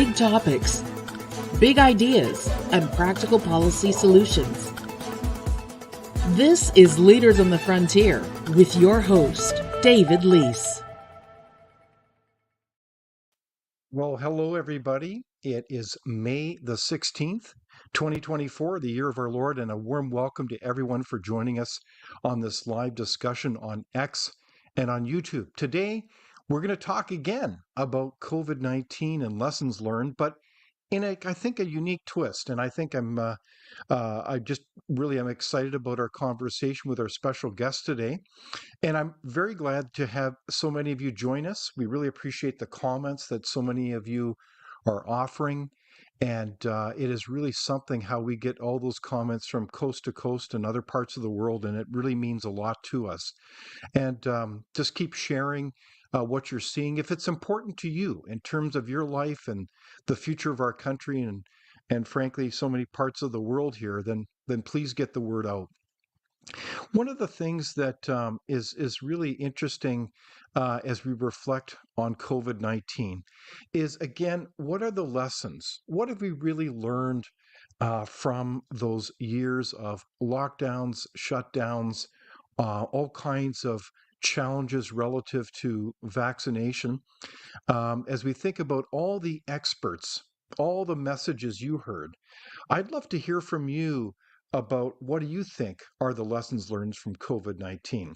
Big topics, big ideas, and practical policy solutions. This is Leaders on the Frontier with your host, David Leese. Well, hello, everybody. It is May the 16th, 2024, the year of our Lord, and a warm welcome to everyone for joining us on this live discussion on X and on YouTube. Today, we're going to talk again about COVID-19 and lessons learned, but in I think, a unique twist. And I think I just really am excited about our conversation with our special guest today. And I'm very glad to have so many of you join us. We really appreciate the comments that so many of you are offering. And it is really something how we get all those comments from coast to coast and other parts of the world. And it really means a lot to us. And just keep sharing what you're seeing. If it's important to you in terms of your life and the future of our country and frankly, so many parts of the world here, then please get the word out. One of the things that is really interesting as we reflect on COVID-19 is, again, what are the lessons? What have we really learned from those years of lockdowns, shutdowns, all kinds of challenges relative to vaccination? As we think about all the experts, all the messages you heard, I'd love to hear from you about what do you think are the lessons learned from COVID-19.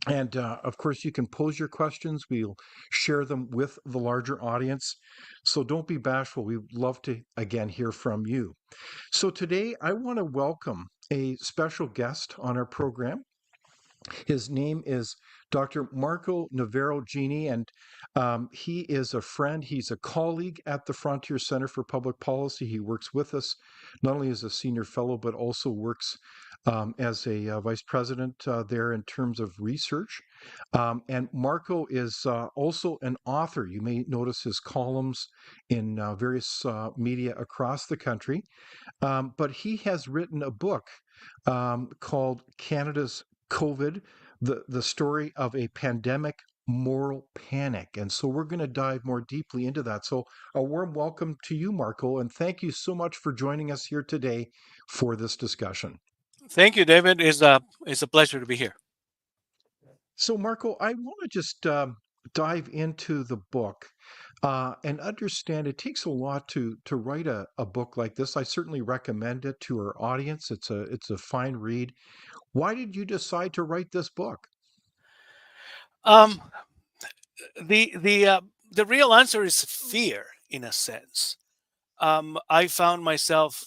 And of course, you can pose your questions. We'll share them with the larger audience. So don't be bashful. We'd love to, again, hear from you. So today, I want to welcome a special guest on our program. His name is Dr. Marco Navarro-Genie, and he is a friend. He's a colleague at the Frontier Center for Public Policy. He works with us not only as a senior fellow, but also works as a vice president there in terms of research. And Marco is also an author. You may notice his columns in various media across the country. But he has written a book called Canada's COVID, the story of a pandemic moral panic. And so we're going to dive more deeply into that. So a warm welcome to you, Marco, and thank you so much for joining us here today for this discussion. Thank you, David. It's a pleasure to be here. So, Marco, I want to just dive into the book and understand it takes a lot to write a book like this. I certainly recommend it to our audience. It's a fine read. Why did you decide to write this book? Um, the real answer is fear, in a sense. I found myself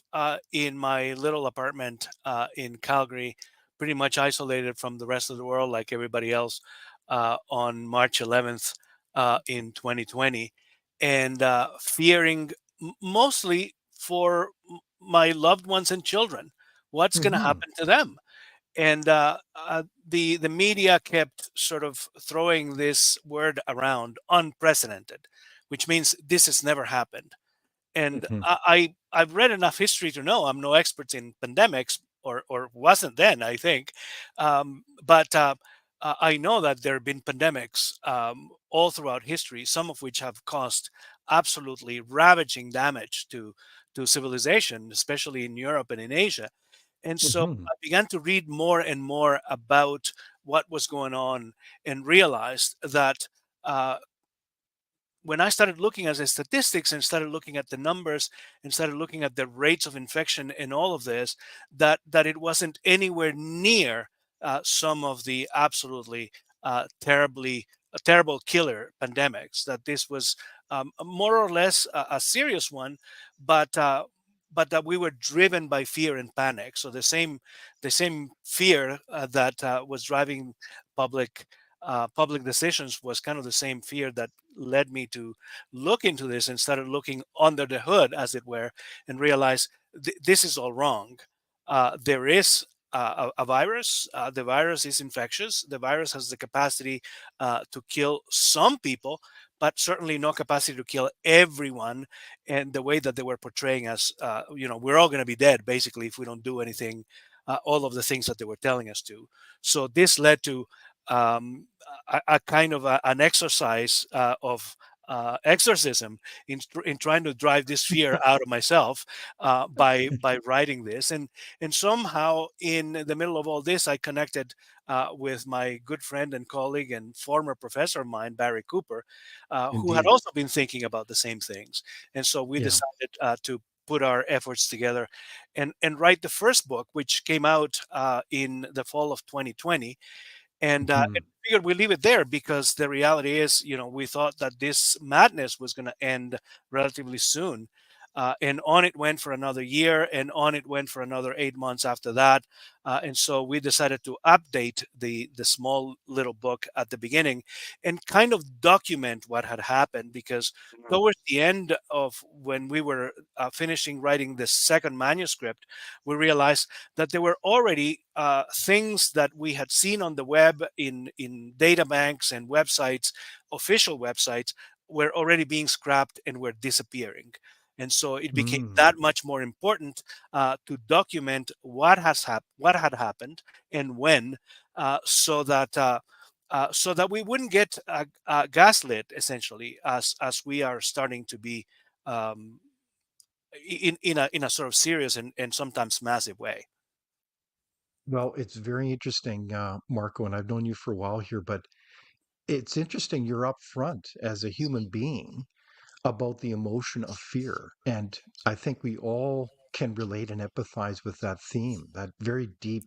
in my little apartment in Calgary, pretty much isolated from the rest of the world, like everybody else, on March 11th in 2020, and fearing mostly for my loved ones and children. What's going to Hmm. happen to them? And the media kept sort of throwing this word around, unprecedented, which means this has never happened. And Hmm. I've read enough history to know I'm no expert in pandemics, or wasn't then, I think, but I know that there have been pandemics all throughout history, some of which have caused absolutely ravaging damage to civilization, especially in Europe and in Asia. And so Hmm. I began to read more and more about what was going on and realized that uh, when I started looking at the statistics and started looking at the numbers and started looking at the rates of infection and all of this, that it wasn't anywhere near some of the absolutely terrible killer pandemics. That this was more or less a serious one, but but that we were driven by fear and panic. So the same fear that was driving public public decisions was kind of the same fear that led me to look into this and started looking under the hood, as it were, and realize this is all wrong. There is a virus. The virus is infectious. The virus has the capacity to kill some people, but certainly no capacity to kill everyone. And the way that they were portraying us, we're all going to be dead basically if we don't do anything. All of the things that they were telling us to. So this led to um, a kind of an exercise of exorcism in trying to drive this fear out of myself by writing this. And somehow in the middle of all this, I connected with my good friend and colleague and former professor of mine, Barry Cooper, who had Indeed. also been thinking about the same things. And so we Yeah. decided to put our efforts together and write the first book, which came out in the fall of 2020. And Mhm. figured we leave it there because the reality is, we thought that this madness was going to end relatively soon. And on it went for another year, and on it went for another 8 months after that. And so we decided to update the small little book at the beginning and kind of document what had happened, because Mm. towards the end of when we were finishing writing the second manuscript, we realized that there were already things that we had seen on the web in data banks and websites, official websites, were already being scrapped and were disappearing. And so it became Mm. that much more important to document what had happened and when, so that we wouldn't get gaslit, essentially, as we are starting to be um, in a sort of serious and sometimes massive way. Well, it's very interesting, Marco, and I've known you for a while here, but it's interesting you're upfront as a human being about the emotion of fear. And I think we all can relate and empathize with that theme, that very deep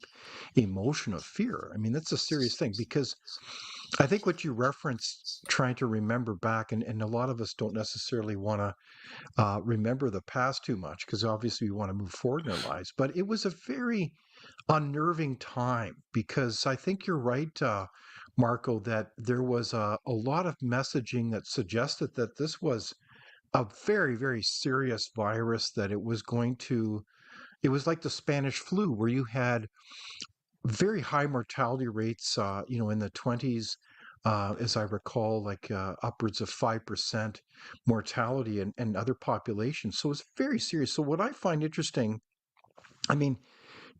emotion of fear. I mean, that's a serious thing because I think what you referenced, trying to remember back, and a lot of us don't necessarily want to remember the past too much because obviously we want to move forward in our lives. But it was a very unnerving time because I think you're right, Marco, that there was a lot of messaging that suggested that this was a very, very serious virus, that it was going to, it was like the Spanish flu, where you had very high mortality rates, in the 20s, as I recall, like upwards of 5% mortality and other populations. So it's very serious. So, what I find interesting, I mean,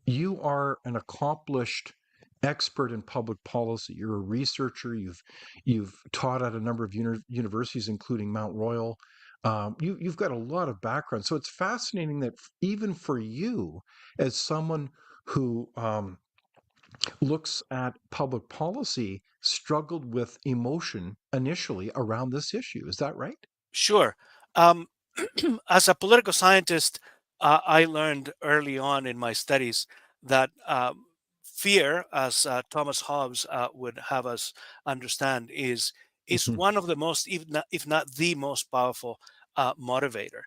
you are an accomplished expert in public policy. You're a researcher. You've taught at a number of universities, including Mount Royal. You've got a lot of background. So it's fascinating that even for you, as someone who looks at public policy, struggled with emotion initially around this issue. Is that right? Sure. Um, as a political scientist, I learned early on in my studies that fear, as Thomas Hobbes would have us understand, is Hmm. one of the most, if not the most powerful motivator.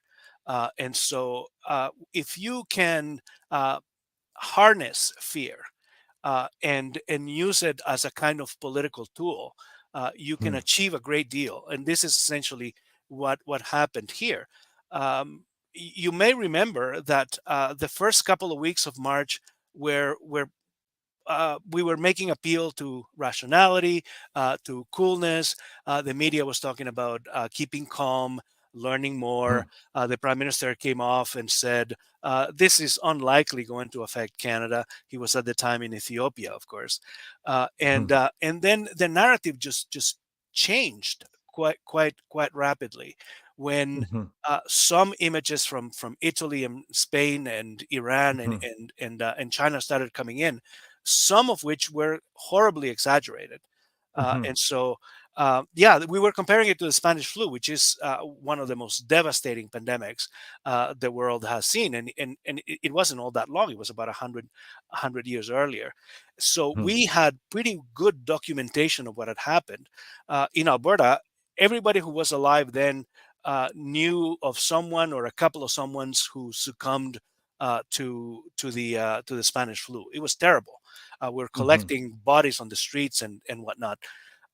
And so, if you can uh, harness fear and use it as a kind of political tool, you can achieve a great deal. And this is essentially what happened here. You may remember that the first couple of weeks of March were we were making appeal to rationality, to coolness. The media was talking about keeping calm, learning more. The prime minister came off and said, "This is unlikely going to affect Canada." He was at the time in Ethiopia, of course, and then the narrative just changed quite rapidly when. Hmm. Some images from Italy and Spain and Iran and Hmm. and China started coming in, some of which were horribly exaggerated. Hmm. And so, yeah, we were comparing it to the Spanish flu, which is one of the most devastating pandemics the world has seen. And it wasn't all that long. It was about 100 years earlier. So Hmm. we had pretty good documentation of what had happened. In Alberta, everybody who was alive then knew of someone or a couple of someones who succumbed to the Spanish flu. It was terrible. We're Hmm. collecting bodies on the streets and whatnot.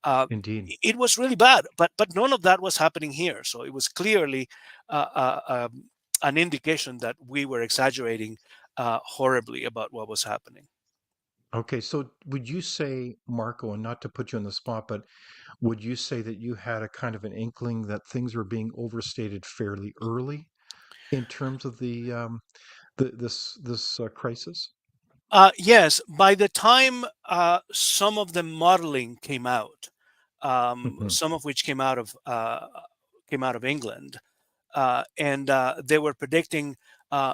Uh, Indeed. it was really bad, but none of that was happening here. So it was clearly an indication that we were exaggerating horribly about what was happening. Okay, so would you say, Marco, and not to put you on the spot, but would you say that you had a kind of an inkling that things were being overstated fairly early in terms of this crisis? Yes, by the time some of the modeling came out, Hmm. some of which came out of came out of England, and they were predicting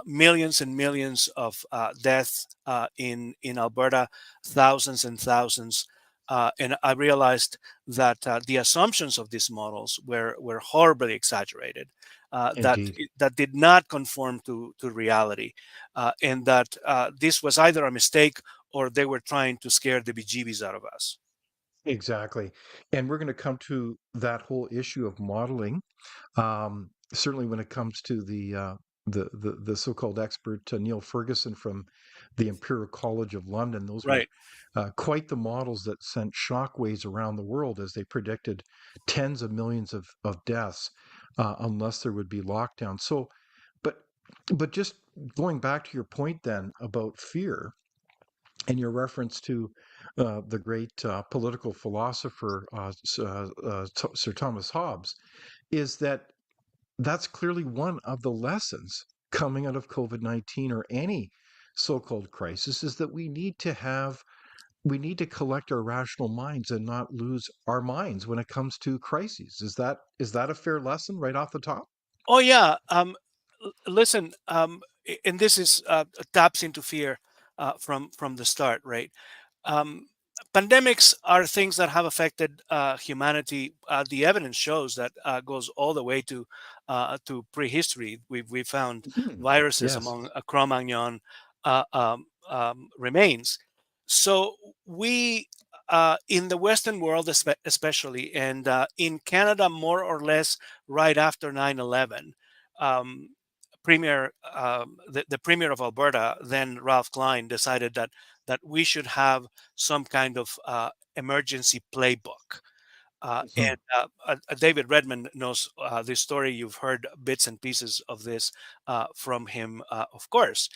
millions and millions of deaths in Alberta, thousands and thousands. And I realized that the assumptions of these models were horribly exaggerated, Indeed. that did not conform to reality, and that this was either a mistake or they were trying to scare the bejeebies out of us. Exactly. And we're going to come to that whole issue of modeling. Certainly, when it comes to the so-called expert Neil Ferguson from the Imperial College of London, those were Right. quite the models that sent shockwaves around the world as they predicted tens of millions of deaths unless there would be lockdown. So, but but just going back to your point then about fear and your reference to the great political philosopher Sir Thomas Hobbes, is that that's clearly one of the lessons coming out of COVID-19 or any so-called crisis is that we need to collect our rational minds and not lose our minds when it comes to crises. Is that a fair lesson right off the top? Oh yeah. Listen, and this is taps into fear from the start, right? Um, Pandemics are things that have affected humanity. The evidence shows that goes all the way to prehistory. We found Mhm. viruses Yes. among Cro-Magnon remains. So we, in the Western world, especially, and in Canada, more or less, right after 9/11. Um, the premier of Alberta, then Ralph Klein, decided that we should have some kind of emergency playbook. Mhm. David Redmond knows this story. You've heard bits and pieces of this from him, of course.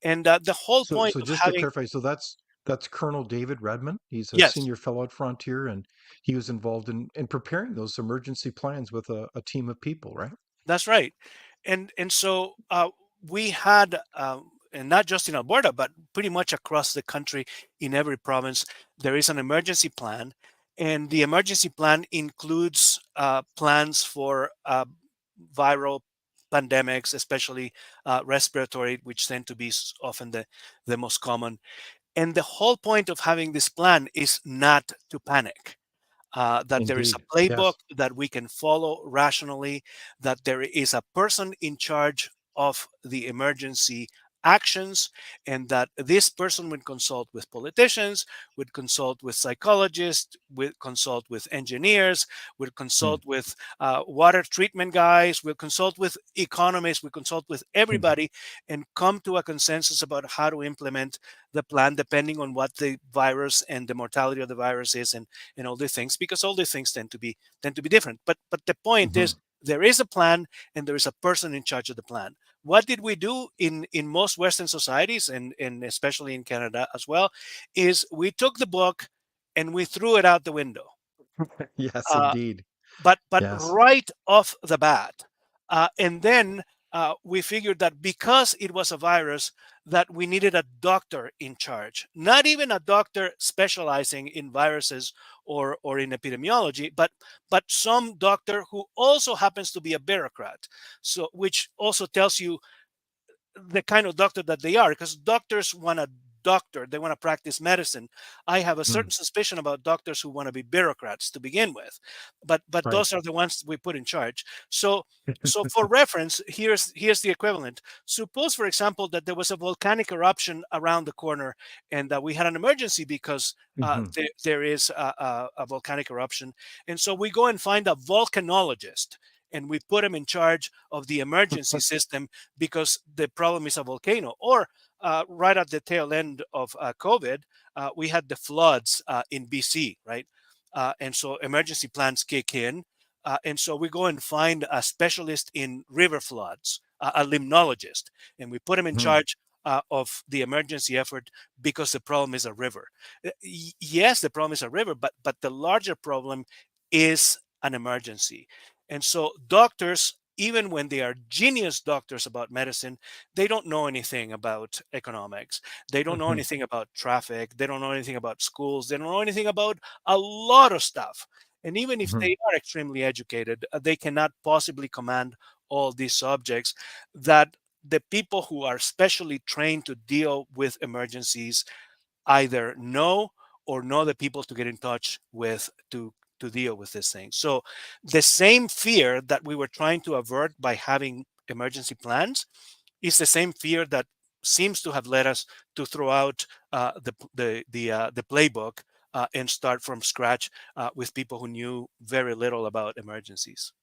And the whole point So of just to having, clarify, so that's Colonel David Redmond. He's a yes, senior fellow at Frontier, and he was involved in preparing those emergency plans with a team of people, right? that's right. And so we had, and not just in Alberta, but pretty much across the country, in every province, there is an emergency plan, and the emergency plan includes plans for viral pandemics, especially respiratory, which tend to be often the most common. And the whole point of having this plan is not to panic, that there is Indeed. a playbook Yes. that we can follow rationally, that there is a person in charge of the emergency actions, and that this person would consult with politicians, would consult with psychologists, would consult with engineers, would Mm. consult with water treatment guys, would consult with economists, would consult with Mm. everybody, and come to a consensus about how to implement the plan depending on what the virus and the mortality of the virus is, and all these things, because all these things tend to be different. But the point is, Mhm. there is a plan and there is a person in charge of the plan. What did we do in most Western societies, and especially in Canada as well, is we took the book and we threw it out the window. Yes, Uh, indeed. but Yes. right off the bat, and then we figured that because it was a virus, that we needed a doctor in charge, not even a doctor specializing in viruses or in epidemiology, but some doctor who also happens to be a bureaucrat. So which also tells you the kind of doctor that they are, because doctors want a doctor, they want to practice medicine. I have a Mm. certain suspicion about doctors who want to be bureaucrats to begin with, but Right. those are the ones we put in charge. So for reference, here's the equivalent. Suppose, for example, that there was a volcanic eruption around the corner, and that we had an emergency because Mhm. there is a volcanic eruption, and so we go and find a volcanologist, and we put him in charge of the emergency system because the problem is a volcano. Or right at the tail end of COVID, we had the floods in BC, right? And so emergency plans kick in. And so we go and find a specialist in river floods, a limnologist, and we put him in Mhm. charge of the emergency effort because the problem is a river. Yes, the problem is a river, but the larger problem is an emergency. And so doctors, even when they are genius doctors about medicine, they don't know anything about economics. They don't know Mhm. anything about traffic. They don't know anything about schools. They don't know anything about a lot of stuff. And even if Mhm. they are extremely educated, they cannot possibly command all these subjects that the people who are specially trained to deal with emergencies either know the people to get in touch with to deal with this thing. So the same fear that we were trying to avert by having emergency plans is the same fear that seems to have led us to throw out the playbook and start from scratch with people who knew very little about emergencies.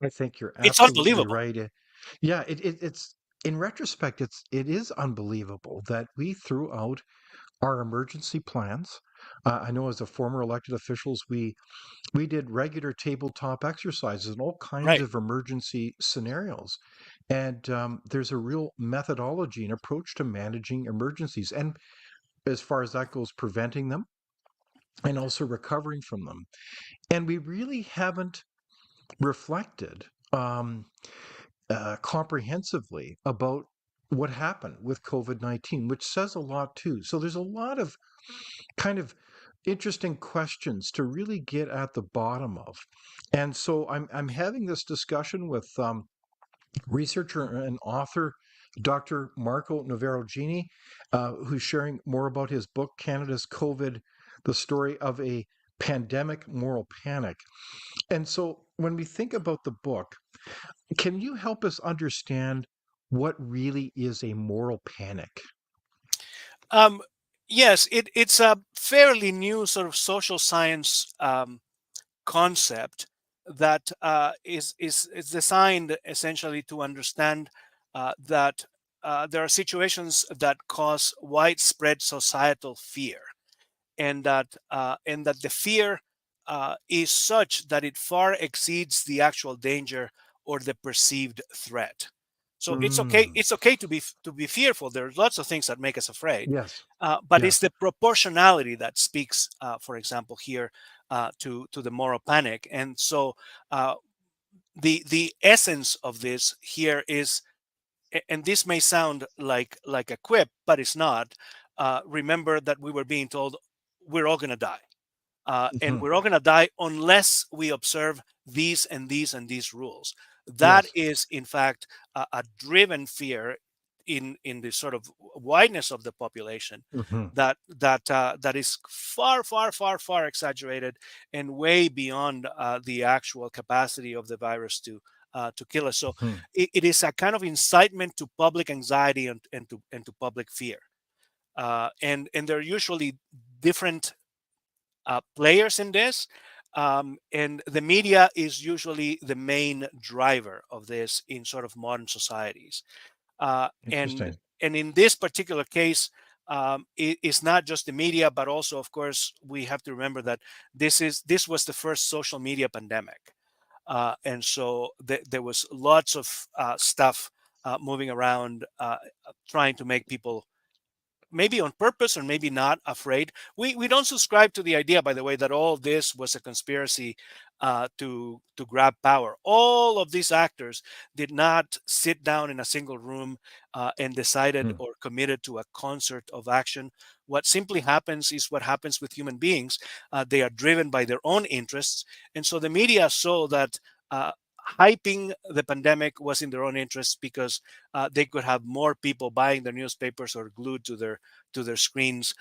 I think you're It's absolutely unbelievable. right. Yeah, it's in retrospect, it is unbelievable that we threw out our emergency plans. I know as a former elected officials, we did regular tabletop exercises and all kinds Right. of emergency scenarios. And there's a real methodology and approach to managing emergencies. And as far as that goes, preventing them and also recovering from them. And we really haven't reflected comprehensively about what happened with COVID 19, which says a lot too. So there's a lot of kind of interesting questions to really get at the bottom of. And so I'm having this discussion with researcher and author Dr. Marco Navarro-Genie, who's sharing more about his book, Canada's COVID, the story of a pandemic moral panic. And so when we think about the book, can you help us understand what really is a moral panic? Um, yes, it's a fairly new sort of social science concept that is designed essentially to understand that there are situations that cause widespread societal fear, and that the fear is such that it far exceeds the actual danger or the perceived threat. So it's okay. Mm, It's okay to be fearful. There's lots of things that make us afraid, yes, but it's yes. the proportionality that speaks, for example, here to the moral panic. And so uh, the essence of this here is, and this may sound like a quip, but it's not. Remember that we were being told we're all going to die, and Mhm. we're all going to die unless we observe these and these and these rules. That Yes. is, in fact, a driven fear in the sort of wideness of the population Mhm. that is far, far, far, far exaggerated and way beyond the actual capacity of the virus to kill us. So Mhm. it is a kind of incitement to public anxiety and to public fear. And there are usually different players in this. And the media is usually the main driver of this in sort of modern societies. Uh, and Interesting. and in this particular case, it's not just the media, but also, of course, we have to remember that this was the first social media pandemic, and so there was lots of stuff moving around, trying to make people maybe on purpose or maybe not afraid. We don't subscribe to the idea, by the way, that all this was a conspiracy to grab power. All of these actors did not sit down in a single room and decided Mhm. or committed to a concert of action. What simply happens is what happens with human beings. They are driven by their own interests, and so the media saw that. Hyping the pandemic was in their own interest because they could have more people buying their newspapers or glued to their screens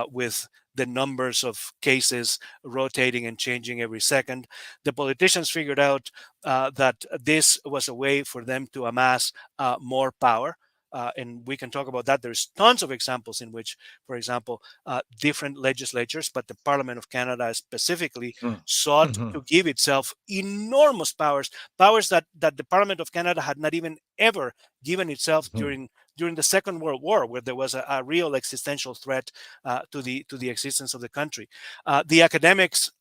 with the numbers of cases rotating and changing every second. The politicians figured out that this was a way for them to amass more power. And we can talk about that. There's tons of examples in which, for example, different legislatures, but the Parliament of Canada specifically, Mhm. sought Mhm. to give itself enormous powers, powers that the Parliament of Canada had not even ever given itself Mhm. during the Second World War, where there was a real existential threat to the existence of the country. The academics,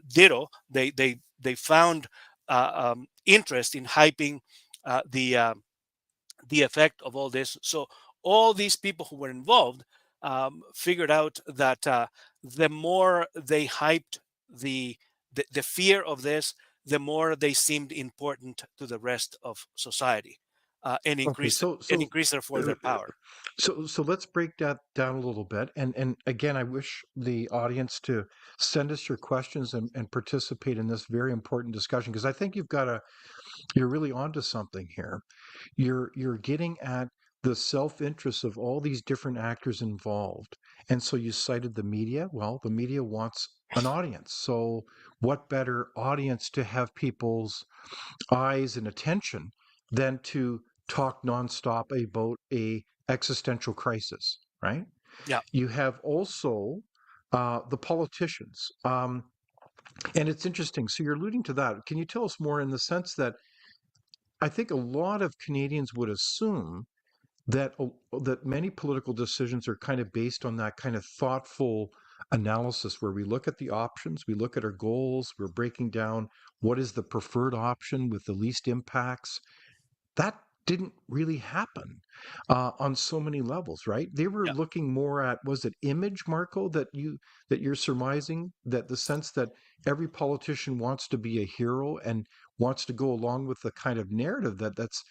ditto. They found interest in hyping the effect of all this. So all these people who were involved figured out that the more they hyped the fear of this, the more they seemed important to the rest of society. Okay, and increase therefore uh, their power. so let's break that down a little bit. And again, I wish the audience to send us your questions and participate in this very important discussion, because I think you're really onto something here. You're getting at the self-interest of all these different actors involved. And so you cited the media. Well, the media wants an audience. So what better audience to have people's eyes and attention than to talk nonstop about a existential crisis, right? Yeah, You have also the politicians. And it's interesting. So you're alluding to that. Can you tell us more in the sense that I think a lot of Canadians would assume that many political decisions are kind of based on that kind of thoughtful analysis where we look at the options, we look at our goals, we're breaking down what is the preferred option with the least impacts. That didn't really happen on so many levels, right? They were yeah. looking more at, was it image, Marco, that you're surmising, that the sense that every politician wants to be a hero and wants to go along with the kind of narrative that's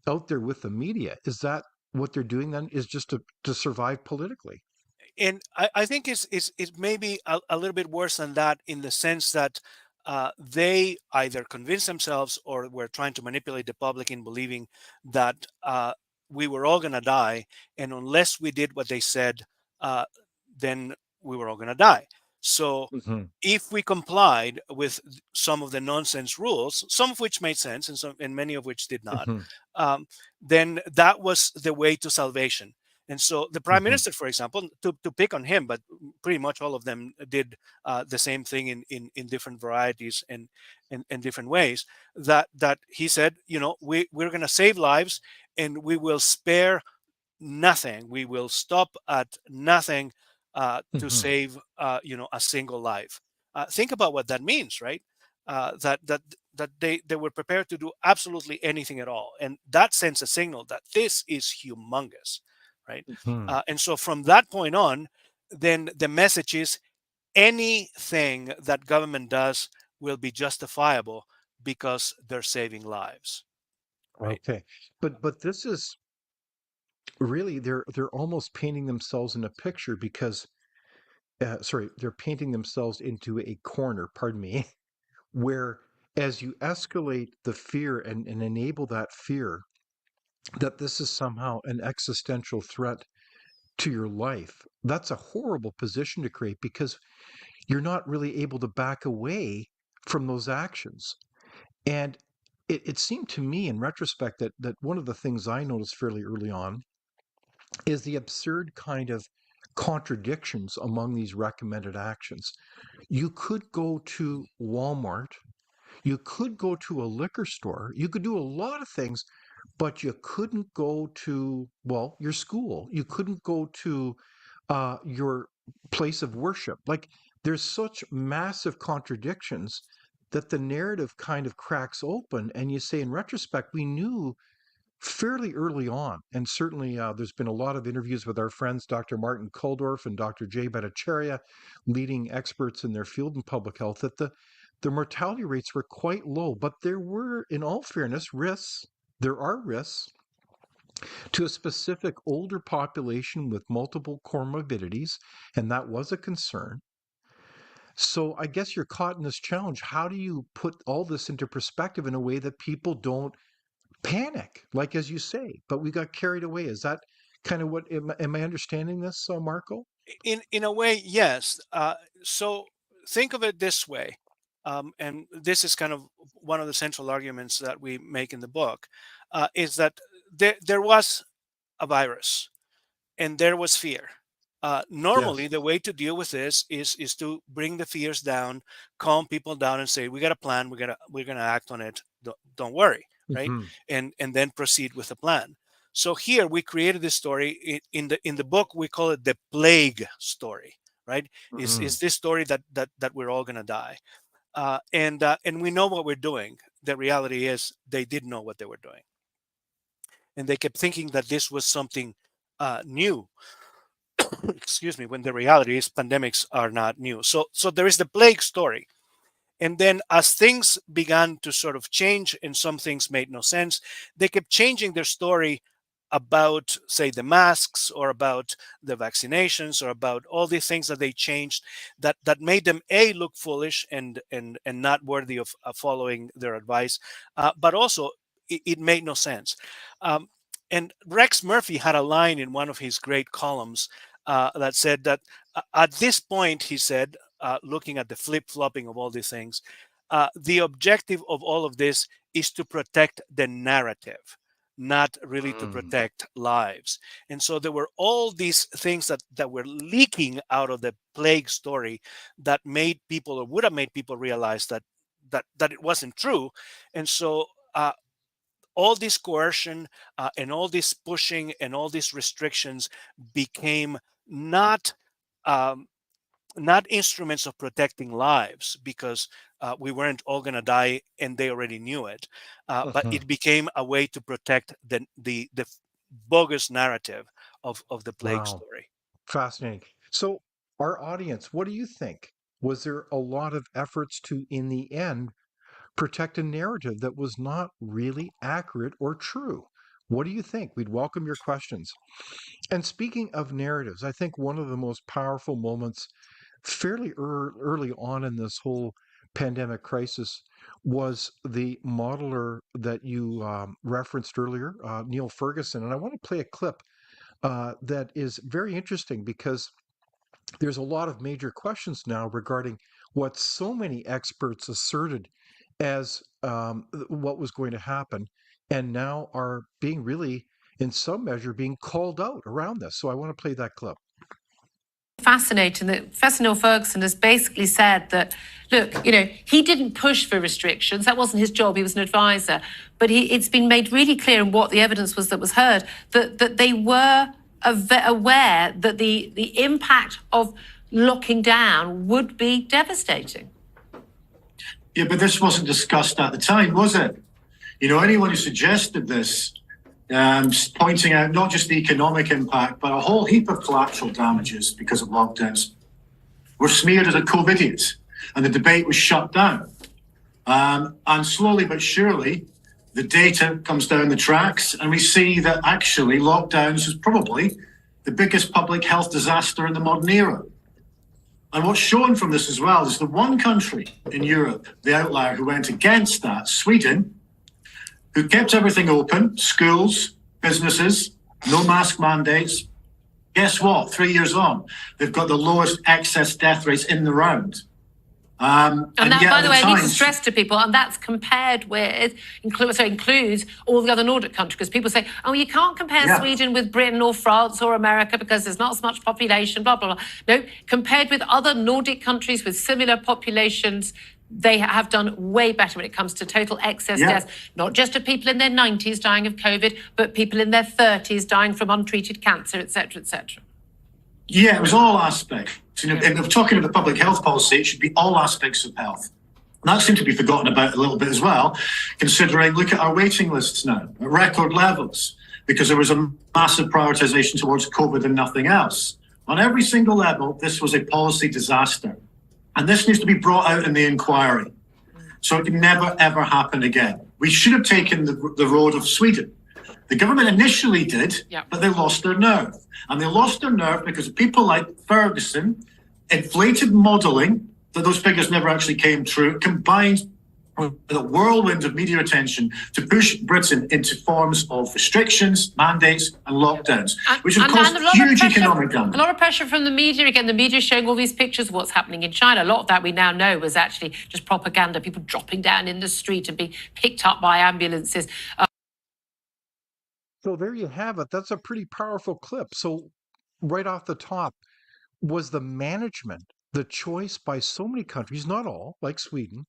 out there with the media. Is that what they're doing then? Is just to survive politically? And I think it's maybe a little bit worse than that, in the sense that they either convince themselves or were trying to manipulate the public in believing that we were all going to die, and unless we did what they said, uh, then we were all going to die. So Hmm. if we complied with some of the nonsense rules, some of which made sense and many of which did not, Hmm. um, then that was the way to salvation. And so the prime Hmm. minister, for example, to pick on him, but pretty much all of them did the same thing in different varieties and different ways. That he said, we're going to save lives, and we will spare nothing. We will stop at nothing to Hmm. save, a single life. Think about what that means, right? That they were prepared to do absolutely anything at all, and that sends a signal that this is humongous, right? Hmm. And so from that point on, then the message is anything that government does will be justifiable because they're saving lives, right? Okay, but this is really they're almost painting themselves in a picture because sorry, they're painting themselves into a corner. Pardon me, where as you escalate the fear and enable that fear that this is somehow an existential threat to your life, that's a horrible position to create because you're not really able to back away from those actions. And it seemed to me in retrospect that one of the things I noticed fairly early on is the absurd kind of contradictions among these recommended actions. You could go to Walmart, you could go to a liquor store, you could do a lot of things, but you couldn't go to, well, your school. You couldn't go to your place of worship. Like there's such massive contradictions that the narrative kind of cracks open. And you say, in retrospect, we knew fairly early on, and certainly there's been a lot of interviews with our friends, Dr. Martin Kuldorf and Dr. Jay Bhattacharya, leading experts in their field in public health, that the mortality rates were quite low, but there were, in all fairness, risks. There are risks to a specific older population with multiple comorbidities, and that was a concern. So I guess you're caught in this challenge. How do you put all this into perspective in a way that people don't panic, like as you say, but we got carried away? Is that kind of what, am I understanding this, Marco? In a way, yes. So think of it this way, and this is kind of one of the central arguments that we make in the book, is that there was a virus and there was fear. Normally, Yes. the way to deal with this is to bring the fears down, calm people down, and say we got a plan. We're gonna act on it. Don't worry, right? Hmm. And then proceed with the plan. So here we created this story in the book. We call it the plague story, right? Hmm. Is this story that we're all gonna die, and we know what we're doing. The reality is they didn't know what they were doing, and they kept thinking that this was something new. Excuse me, when the reality is pandemics are not new. So there is the plague story, And then as things began to sort of change and some things made no sense, they kept changing their story about, say, the masks or about the vaccinations or about all these things that they changed that made them look foolish and not worthy of following their advice, but also it made no sense. Um, and Rex Murphy had a line in one of his great columns that said that at this point, he said, looking at the flip-flopping of all these things, the objective of all of this is to protect the narrative, not really to protect lives. And so there were all these things that were leaking out of the plague story that made people, or would have made people, realize that it wasn't true. And so all this coercion and all this pushing and all these restrictions became not um, not instruments of protecting lives, because we weren't all going to die and they already knew it, but Mhm. it became a way to protect the bogus narrative of the plague Wow. story. Fascinating. So, our audience, what do you think? Was there a lot of efforts to, in the end, protect a narrative that was not really accurate or true? What do you think? We'd welcome your questions. And speaking of narratives, I think one of the most powerful moments fairly early on in this whole pandemic crisis was the modeler that you referenced earlier, Neil Ferguson. And I want to play a clip that is very interesting because there's a lot of major questions now regarding what so many experts asserted as what was going to happen, and now are being really, in some measure, being called out around this. So I want to play that clip. Fascinating that Professor Neil Ferguson has basically said that, look, he didn't push for restrictions. That wasn't his job. He was an advisor. But it's been made really clear in what the evidence was that was heard, that they were aware that the impact of locking down would be devastating. Yeah, but this wasn't discussed at the time, was it? Anyone who suggested this, pointing out not just the economic impact, but a whole heap of collateral damages because of lockdowns, were smeared as a COVIDiot, and the debate was shut down. And slowly but surely, the data comes down the tracks, and we see that actually lockdowns is probably the biggest public health disaster in the modern era. And what's shown from this as well is the one country in Europe, the outlier who went against that, Sweden, who kept everything open, schools, businesses, no mask mandates. Guess what? 3 years on, they've got the lowest excess death rates in the round. And that, by the way, I need to stress to people, and that's compared with, includes all the other Nordic countries, because people say, oh, you can't compare Sweden with Britain or France or America because there's not as much population, blah, blah, blah. No, compared with other Nordic countries with similar populations, they have done way better when it comes to total excess deaths, not just of people in their 90s dying of COVID, but people in their 30s dying from untreated cancer, et cetera, et cetera. Yeah, it was all aspects. And if talking about public health policy, it should be all aspects of health. And that seemed to be forgotten about a little bit as well, considering, look at our waiting lists now, at record levels, because there was a massive prioritisation towards COVID and nothing else. On every single level, this was a policy disaster. And this needs to be brought out in the inquiry. So it can never, ever happen again. We should have taken the road of Sweden. The government initially did, but they lost their nerve. And they lost their nerve because people like Ferguson inflated modelling that those figures never actually came true, combined with a whirlwind of media attention to push Britain into forms of restrictions, mandates and lockdowns, which have caused huge economic damage. A lot of pressure from the media. Again, the media showing all these pictures of what's happening in China. A lot of that we now know was actually just propaganda, people dropping down in the street and being picked up by ambulances. So there you have it. That's a pretty powerful clip. So right off the top, was the management, the choice by so many countries, not all, like Sweden,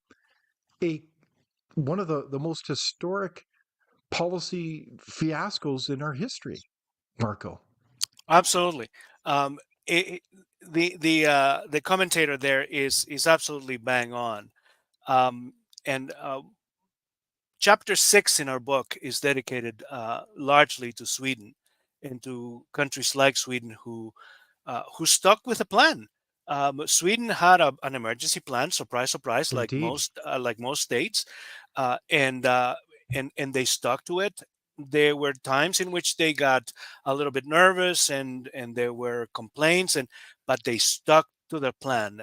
one of the most historic policy fiascos in our history, Marco? Absolutely. The commentator there is absolutely bang on. And chapter 6 in our book is dedicated largely to Sweden and to countries like Sweden who stuck with a plan. Sweden had an emergency plan. Surprise, surprise, Indeed. like most states, uh, and uh, and they stuck to it. There were times in which they got a little bit nervous, and there were complaints, but they stuck to their plan.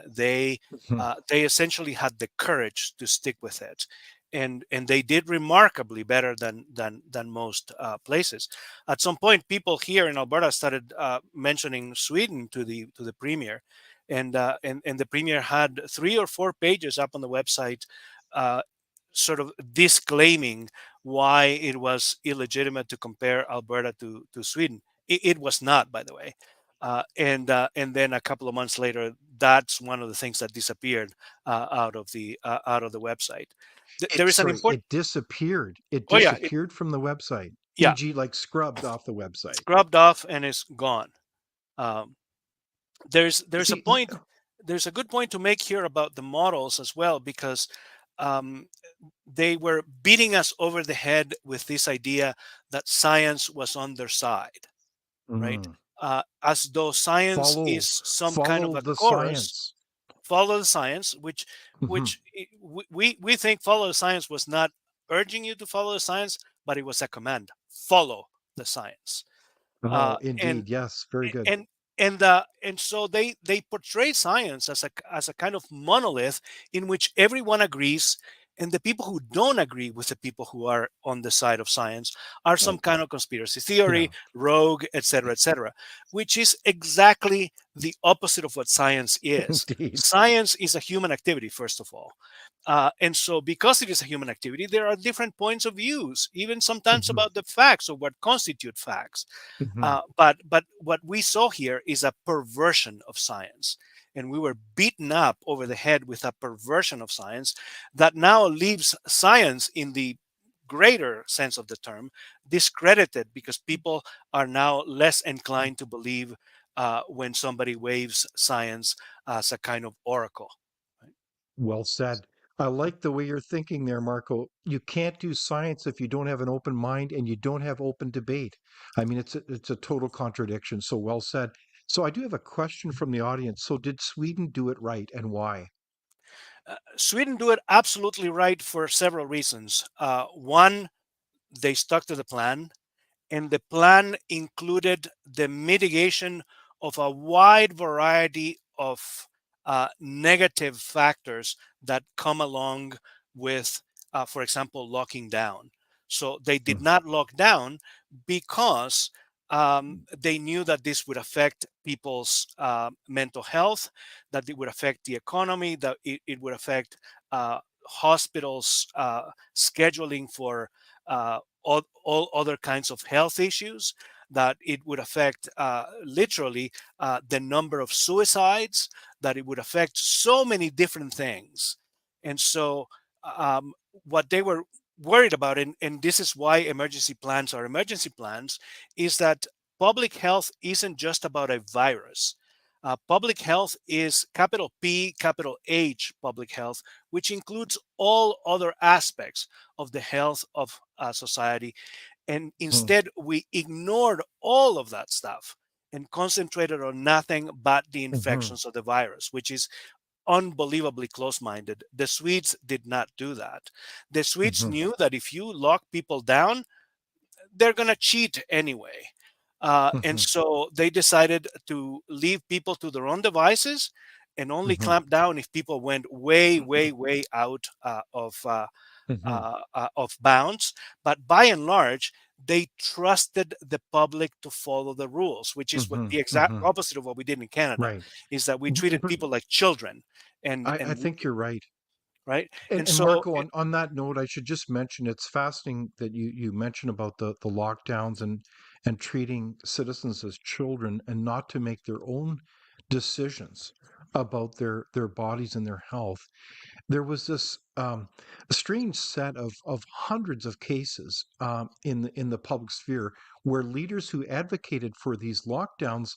Mhm. They essentially had the courage to stick with it, and they did remarkably better than most places. At some point, people here in Alberta started mentioning Sweden to the premier, and the premier had 3 or 4 pages up on the website, uh, sort of disclaiming why it was illegitimate to compare Alberta to Sweden. It was not, by the way. And then a couple of months later, that's one of the things that disappeared out of the website. There is an Sorry, important. it disappeared. It Oh yeah, disappeared from the website, yeah, e.g., like scrubbed off the website. scrubbed off and is gone. Um, there's a See, point. There's a good point to make here about the models as well, because um, they were beating us over the head with this idea that science was on their side, right? mm, As though science follow is some kind of follow a the chorus. science. Follow the science, Mhm. we think follow the science was not urging you to follow the science, but it was a command: follow the science. Oh, And indeed. Yes, very good. and so they portray science as a kind of monolith in which everyone agrees, and the people who don't agree with the people who are on the side of science are some kind of conspiracy theory, Yeah, rogue, etc., which is exactly the opposite of what science is. indeed. Science is a human activity, first of all. And so, because it is a human activity, there are different points of views, even sometimes Mhm, about the facts or what constitute facts. mhm. But what we saw here is a perversion of science, and we were beaten up over the head with a perversion of science that now leaves science, in the greater sense of the term, discredited, because people are now less inclined to believe when somebody waves science as a kind of oracle. Right? Well said. I like the way you're thinking there, Marco. You can't do science if you don't have an open mind and you don't have open debate. I mean, it's a total contradiction. So well said. So I do have a question from the audience. So did Sweden do it right, and why? Sweden do it absolutely right for several reasons. One, they stuck to the plan, and the plan included the mitigation of a wide variety of negative factors that come along with, for example, locking down. So they did Mm, not lock down because they knew that this would affect people's mental health, that it would affect the economy, that it would affect hospitals' scheduling for all other kinds of health issues, that it would affect literally the number of suicides, that it would affect so many different things. And so, um, what they were worried about, and this is why emergency plans are emergency plans, is that public health isn't just about a virus. Public health is capital P, capital H public health, which includes all other aspects of the health of society. And mm, instead, we ignored all of that stuff and concentrated on nothing but the mhm, infections of the virus, which is unbelievably close minded. The Swedes did not do that. The Swedes mhm, knew that if you lock people down, they're going to cheat anyway. And mhm, so they decided to leave people to their own devices and only mhm, clamp down if people went way, way, way out mhm, of bounds. But by and large, they trusted the public to follow the rules, which is what mhm, the exact mhm. opposite of what we did in Canada, Right. is that we treated But people like children, I think you're right. right. And And and so, Marco, on that note, I should just mention it's fascinating that you mention about the lockdowns and treating citizens as children and not to make their own decisions about their bodies and their health. There was this strange set of hundreds of cases in the public sphere where leaders who advocated for these lockdowns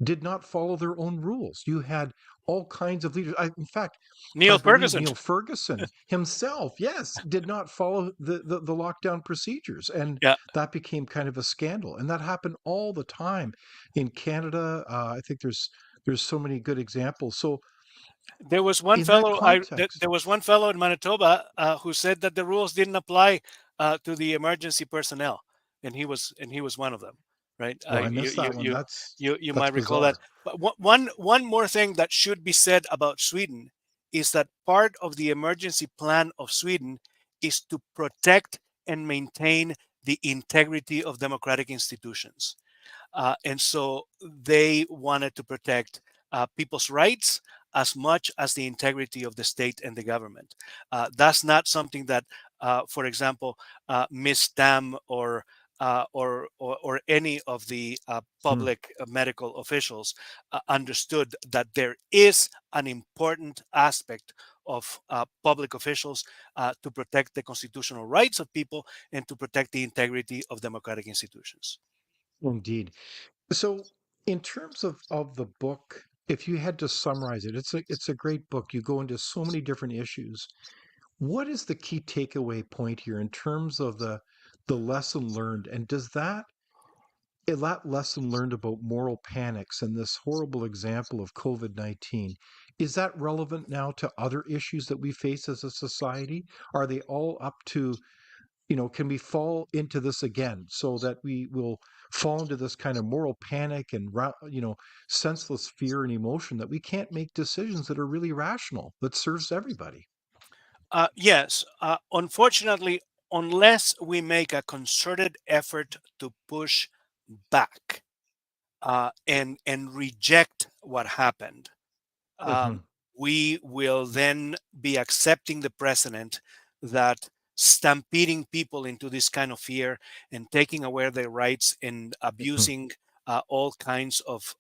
did not follow their own rules. You had all kinds of leaders. In fact, I Neil believe Ferguson. Neil Ferguson himself, yes, did not follow the lockdown procedures. And Yeah. that became kind of a scandal. And that happened all the time in Canada. I think there's so many good examples. So There was one in that fellow. context, There was one fellow in Manitoba who said that the rules didn't apply to the emergency personnel, and he was one of them, right? oh, I missed that one. You That's might recall that. bizarre. But one more thing that should be said about Sweden is that part of the emergency plan of Sweden is to protect and maintain the integrity of democratic institutions. And so they wanted to protect people's rights as much as the integrity of the state and the government. That's not something that, for example, Ms. Dam or any of the Hmm. public medical officials understood, that there is an important aspect of public officials to protect the constitutional rights of people and to protect the integrity of democratic institutions. Indeed. So, in terms of the book, if you had to summarize it, it's a great book. You go into so many different issues. What is the key takeaway point here in terms of the lesson learned? And does that lesson learned about moral panics and this horrible example of COVID-19, is that relevant now to other issues that we face as a society? Are they all up to, can we fall into this again so that we will fall into this kind of moral panic and, senseless fear and emotion that we can't make decisions that are really rational, that serves everybody? Yes. Unfortunately, unless we make a concerted effort to push back and reject what happened, Hmm. um, we will then be accepting the precedent that stampeding people into this kind of fear and taking away their rights and Hmm. abusing all kinds of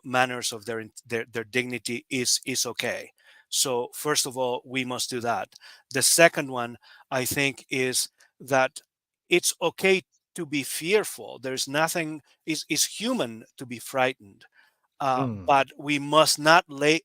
manners of their dignity is okay. So first of all, we must do that. The second one, I think, is that it's okay to be fearful. There's nothing is human to be frightened, Mm. but we must not let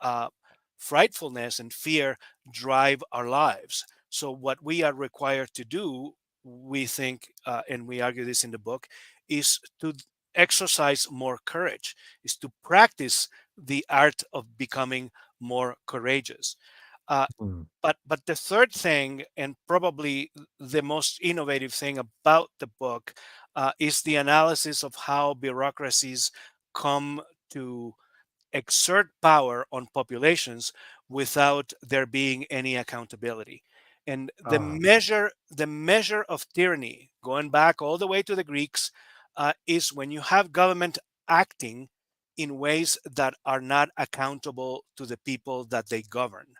uh, frightfulness and fear drive our lives. So, what we are required to do, we think, and we argue this in the book, is to exercise more courage, is to practice the art of becoming more courageous. Uh, Mm. but the third thing, and probably the most innovative thing about the book, is the analysis of how bureaucracies come to exert power on populations without there being any accountability. And Ah. the measure of tyranny, going back all the way to the Greeks, is when you have government acting in ways that are not accountable to the people that they govern.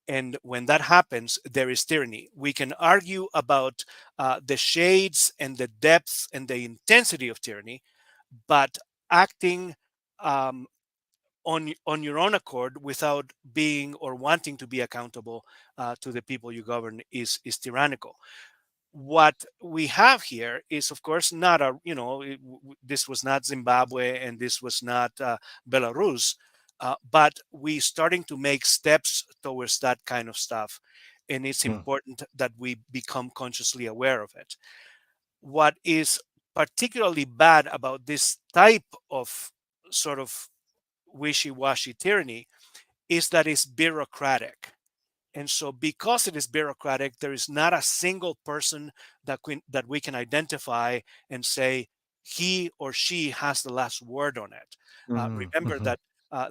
And when that happens, there is tyranny. We can argue about the shades and the depth and the intensity of tyranny, but acting um, on your own accord without being or wanting to be accountable to the people you govern is tyrannical. What we have here is, of course, not this was not Zimbabwe and this was not Belarus, but we starting to make steps towards that kind of stuff, and it's Mm. important that we become consciously aware of it. What is particularly bad about this type of sort of wishy-washy tyranny is that it's bureaucratic. And so, because it is bureaucratic, there is not a single person that we can identify and say he or she has the last word on it. Mm. Remember Mhm. that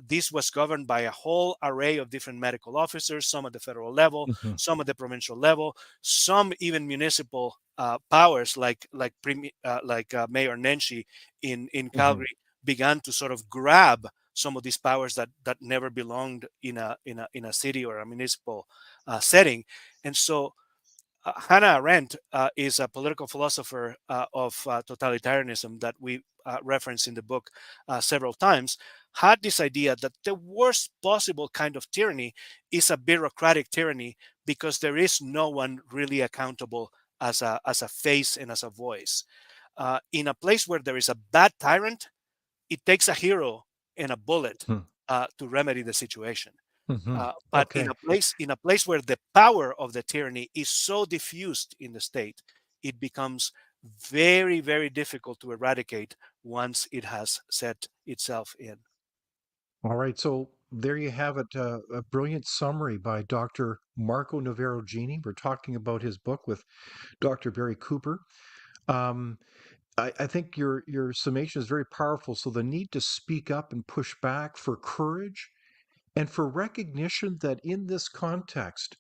this was governed by a whole array of different medical officers, some at the federal level, Mhm. some at the provincial level, some even municipal powers, like Mayor Nenshi in Mhm. Calgary, began to sort of grab some of these powers that never belonged in a city or a municipal setting. And so Hannah Arendt is a political philosopher of totalitarianism that we reference in the book several times, had this idea that the worst possible kind of tyranny is a bureaucratic tyranny, because there is no one really accountable as a face and as a voice. in a place where there is a bad tyrant, it takes a hero and a bullet Hmm. to remedy the situation. Hmm. But Okay. in a place where the power of the tyranny is so diffused in the state, it becomes very, very difficult to eradicate once it has set itself in. All right. So there you have it. A brilliant summary by Dr. Marco Navarro-Genie. We're talking about his book with Dr. Barry Cooper. Um, I think your summation is very powerful. So the need to speak up and push back for courage and for recognition that in this context,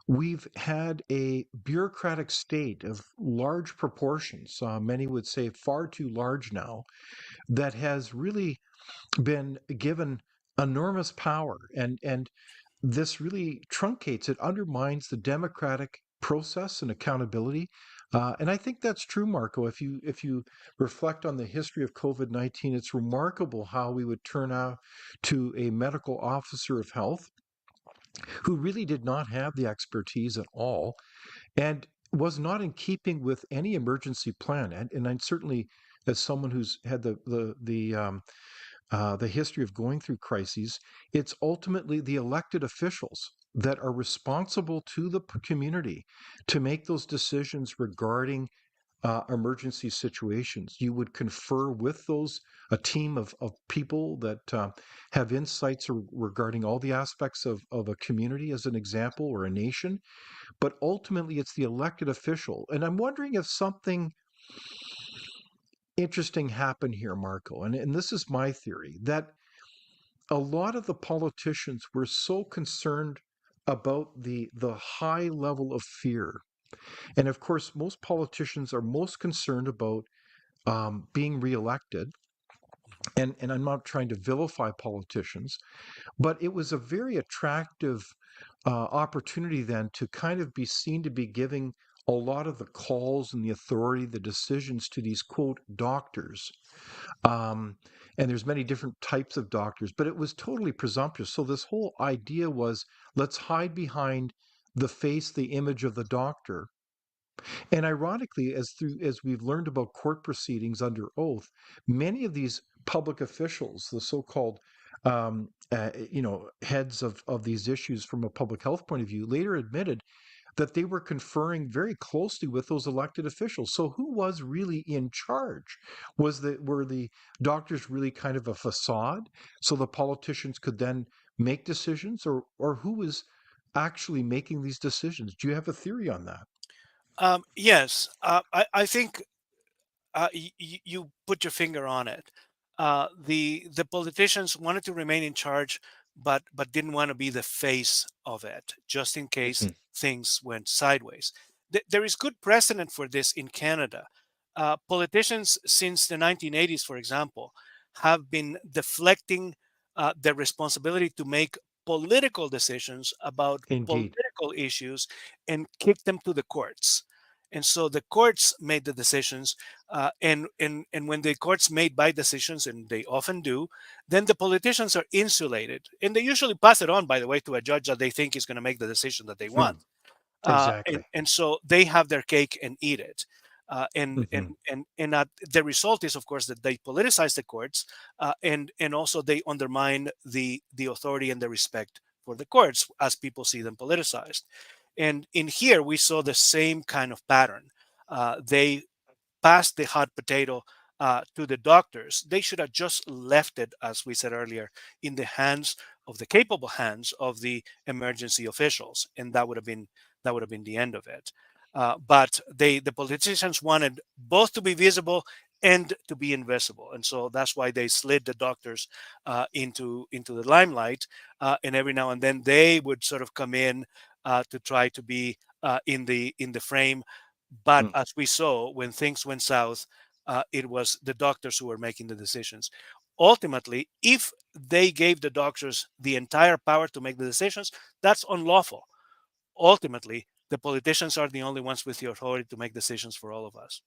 we've had a bureaucratic state of large proportions, many would say far too large now, that has really been given enormous power. And this really truncates, it undermines the democratic process and accountability. And I think that's true, Marco. If you reflect on the history of COVID-19, it's remarkable how we would turn out to a medical officer of health who really did not have the expertise at all and was not in keeping with any emergency plan. And I'm certainly, as someone who's had the history of going through crises, it's ultimately the elected officials that are responsible to the community to make those decisions regarding emergency situations. You would confer with a team of people that have insights regarding all the aspects of a community, as an example, or a nation. But ultimately, it's the elected official. And I'm wondering if something interesting happened here, Marco. And this is my theory that a lot of the politicians were so concerned about the high level of fear. And of course, most politicians are most concerned about being reelected. And I'm not trying to vilify politicians, but it was a very attractive opportunity then to kind of be seen to be giving a lot of the calls and the authority, the decisions to these quote doctors. Um, and there's many different types of doctors, but it was totally presumptuous. So this whole idea was, let's hide behind the face, the image of the doctor. And ironically, as we've learned about court proceedings under oath, many of these public officials, the so-called heads of these issues from a public health point of view, later admitted that they were conferring very closely with those elected officials. So who was really in charge? Were the doctors really kind of a facade so the politicians could then make decisions, or who was actually making these decisions? Do you have a theory on that? Yes, I think you put your finger on it. The politicians wanted to remain in charge, but didn't want to be the face of it, just in case Mhm. things went sideways. There is good precedent for this in Canada. Politicians since the 1980s, for example, have been deflecting their responsibility to make political decisions about Indeed. political issues and kick them to the courts. And so the courts made the decisions, and when the courts made by decisions, and they often do, then the politicians are insulated, and they usually pass it on, by the way, to a judge that they think is going to make the decision that they Hmm. want. Exactly. And so they have their cake and eat it. Hmm. The result is, of course, that they politicize the courts, and also they undermine the authority and the respect for the courts as people see them politicized. And in here, we saw the same kind of pattern. They passed the hot potato to the doctors. They should have just left it, as we said earlier, in the hands of the capable hands of the emergency officials, and that would have been the end of it. But the politicians wanted both to be visible and to be invisible, and so that's why they slid the doctors into the limelight. And every now and then they would sort of come in to try to be in the frame, but Mm. as we saw, when things went south, it was the doctors who were making the decisions. Ultimately, if they gave the doctors the entire power to make the decisions, that's unlawful. Ultimately, the politicians are the only ones with the authority to make decisions for all of us.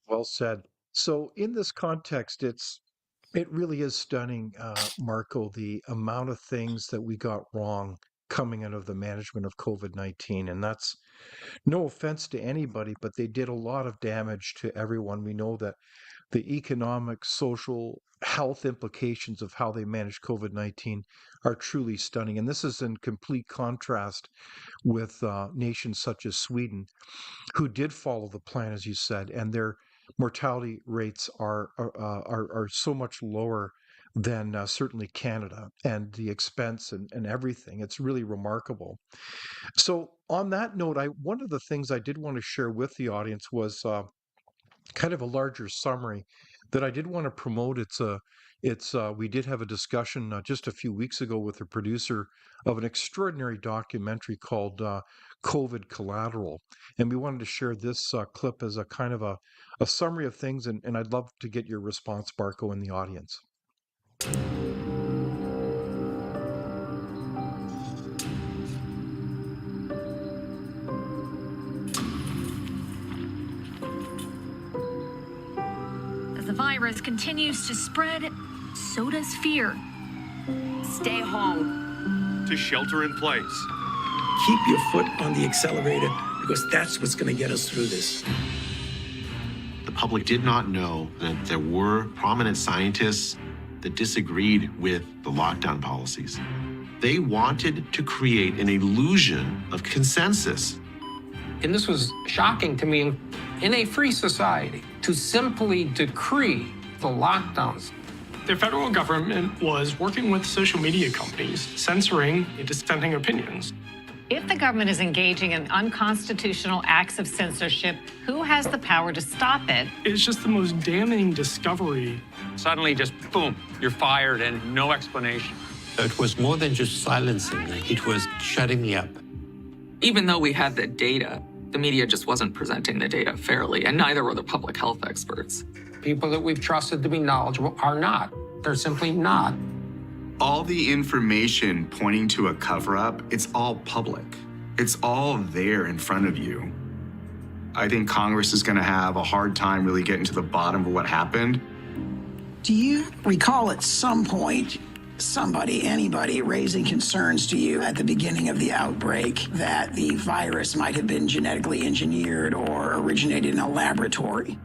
Well said. So in this context, it really is stunning, Marco, the amount of things that we got wrong coming out of the management of COVID-19. And that's no offense to anybody, but they did a lot of damage to everyone. We know that the economic, social, health implications of how they managed COVID-19 are truly stunning. And this is in complete contrast with nations such as Sweden, who did follow the plan, as you said, and their mortality rates are so much lower than certainly Canada, and the expense and everything. It's really remarkable. So on that note, one of the things I did want to share with the audience was kind of a larger summary that I did want to promote. We did have a discussion just a few weeks ago with the producer of an extraordinary documentary called COVID Collateral, and we wanted to share this clip as a kind of a summary of things, and I'd love to get your response, Barco, in the audience. As the virus continues to spread, so does fear. Stay home. To shelter in place. Keep your foot on the accelerator, because that's what's going to get us through this. The public did not know that there were prominent scientists that disagreed with the lockdown policies. They wanted to create an illusion of consensus. And this was shocking to me in a free society to simply decree the lockdowns. The federal government was working with social media companies, censoring dissenting opinions. If the government is engaging in unconstitutional acts of censorship, who has the power to stop it? It's just the most damning discovery. Suddenly, just boom, you're fired and no explanation. It was more than just silencing, it was shutting me up. Even though we had the data, the media just wasn't presenting the data fairly, and neither were the public health experts. People that we've trusted to be knowledgeable are not. They're simply not. All the information pointing to a cover-up, it's all public. It's all there in front of you. I think Congress is going to have a hard time really getting to the bottom of what happened. Do you recall at some point anybody raising concerns to you at the beginning of the outbreak that the virus might have been genetically engineered or originated in a laboratory?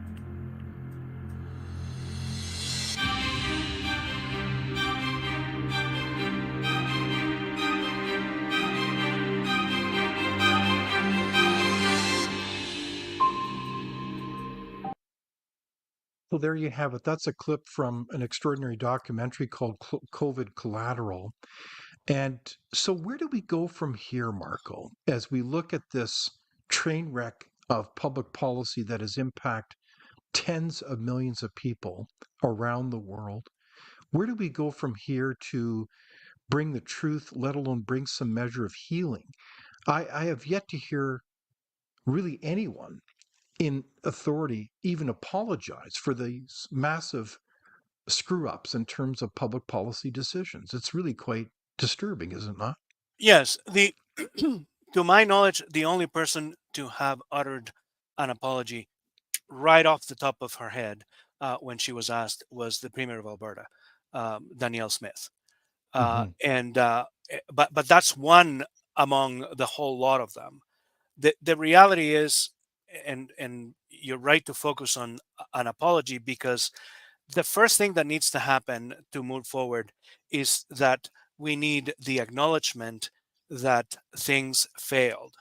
So there you have it. That's a clip from an extraordinary documentary called COVID Collateral. And so where do we go from here, Marco, as we look at this train wreck of public policy that has impacted tens of millions of people around the world? Where do we go from here to bring the truth, let alone bring some measure of healing? I have yet to hear really anyone in authority even apologize for these massive screw-ups in terms of public policy decisions. It's really quite disturbing, is it not? Yes. To my knowledge, the only person to have uttered an apology right off the top of her head when she was asked was the Premier of Alberta, Danielle Smith. But that's one among the whole lot of them. The reality is, and you're right to focus on an apology, because the first thing that needs to happen to move forward is that we need the acknowledgement that things failed.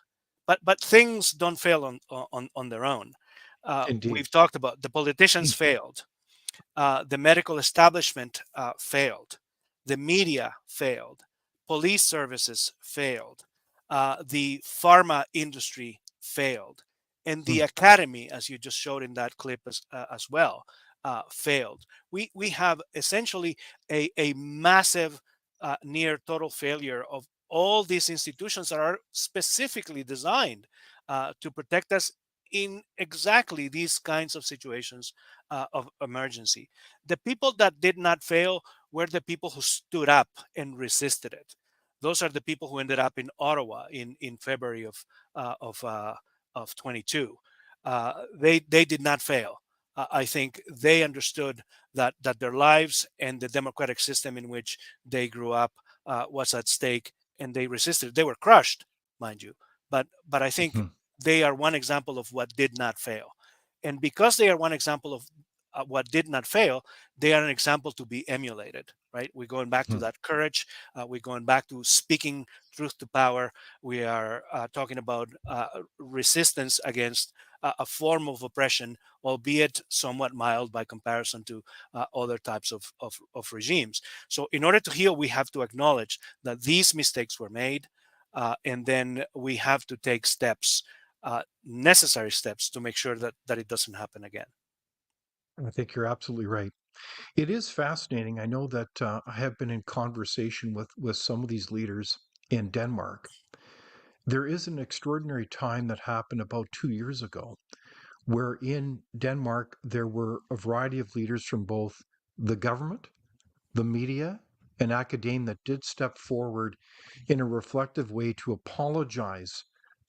But things don't fail on their own. We've talked about the politicians failed, the medical establishment failed, the media failed, police services failed, the pharma industry failed, and the academy, as you just showed in that clip as well, failed. We have essentially a massive near total failure of all these institutions that are specifically designed to protect us in exactly these kinds of situations of emergency. The people that did not fail were the people who stood up and resisted it. Those are the people who ended up in Ottawa in February of 22. They did not fail. I think they understood that their lives and the democratic system in which they grew up was at stake, they resisted. They were crushed, mind you, but I think they are one example of what did not fail. And because they are one example of what did not fail, they are an example to be emulated, right? We're going back to that courage. We're going back to speaking truth to power. We are talking about resistance against a form of oppression, albeit somewhat mild by comparison to other types of regimes. So in order to heal, we have to acknowledge that these mistakes were made, and then we have to take steps, necessary steps, to make sure that it doesn't happen again. I think you're absolutely right. It is fascinating. I know that I have been in conversation with some of these leaders in Denmark. There is an extraordinary time that happened about 2 years ago, where in Denmark there were a variety of leaders from both the government, the media, and academia that did step forward in a reflective way to apologize